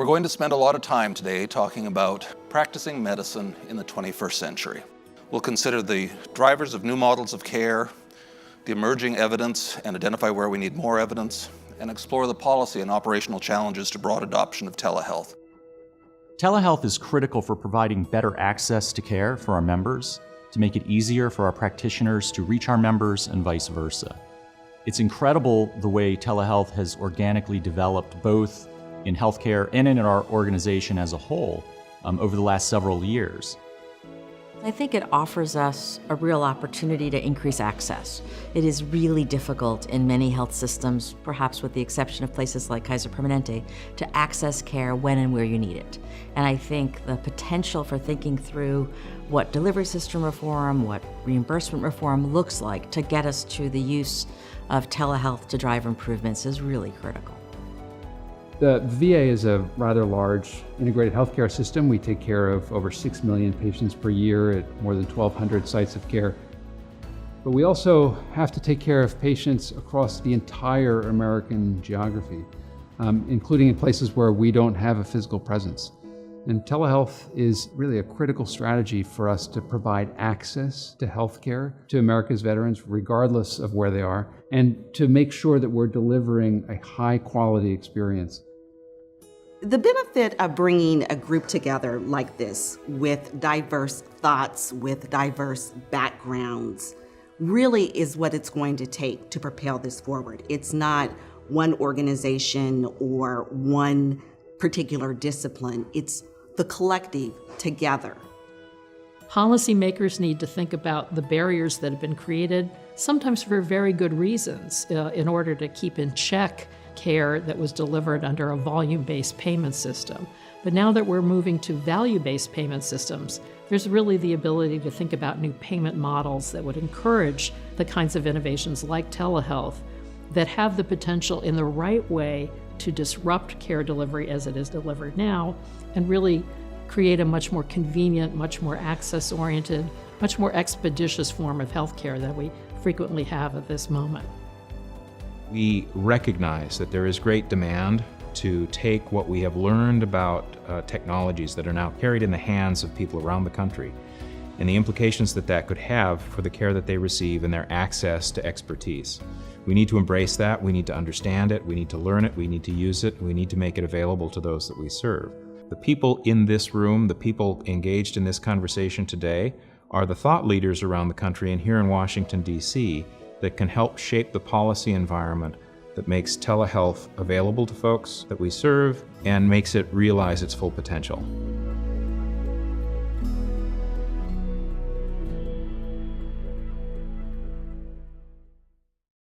We're going to spend a lot of time today talking about practicing medicine in the 21st century. We'll consider the drivers of new models of care, the emerging evidence and identify where we need more evidence, and explore the policy and operational challenges to broad adoption of telehealth. Telehealth is critical for providing better access to care for our members, to make it easier for our practitioners to reach our members and vice versa. It's incredible the way telehealth has organically developed both in healthcare and in our organization as a whole over the last several years. I think it offers us a real opportunity to increase access. It is really difficult in many health systems, perhaps with the exception of places like Kaiser Permanente, to access care when and where you need it. And I think the potential for thinking through what delivery system reform, what reimbursement reform looks like to get us to the use of telehealth to drive improvements is really critical. The VA is a rather large integrated healthcare system. We take care of over 6 million patients per year at more than 1,200 sites of care. But we also have to take care of patients across the entire American geography, including in places where we don't have a physical presence. And telehealth is really a critical strategy for us to provide access to healthcare to America's veterans, regardless of where they are, and to make sure that we're delivering a high-quality experience. The benefit of bringing a group together like this with diverse thoughts, with diverse backgrounds, really is what it's going to take to propel this forward. It's not one organization or one particular discipline. It's the collective together. Policymakers need to think about the barriers that have been created, sometimes for very good reasons, in order to keep in check care that was delivered under a volume-based payment system. But now that we're moving to value-based payment systems, there's really the ability to think about new payment models that would encourage the kinds of innovations like telehealth that have the potential in the right way to disrupt care delivery as it is delivered now and really create a much more convenient, much more access-oriented, much more expeditious form of healthcare that we frequently have at this moment. We recognize that there is great demand to take what we have learned about technologies that are now carried in the hands of people around the country and the implications that that could have for the care that they receive and their access to expertise. We need to embrace that, we need to understand it, we need to learn it, we need to use it, we need to make it available to those that we serve. The people in this room, the people engaged in this conversation today, are the thought leaders around the country and here in Washington, D.C., that can help shape the policy environment that makes telehealth available to folks that we serve and makes it realize its full potential.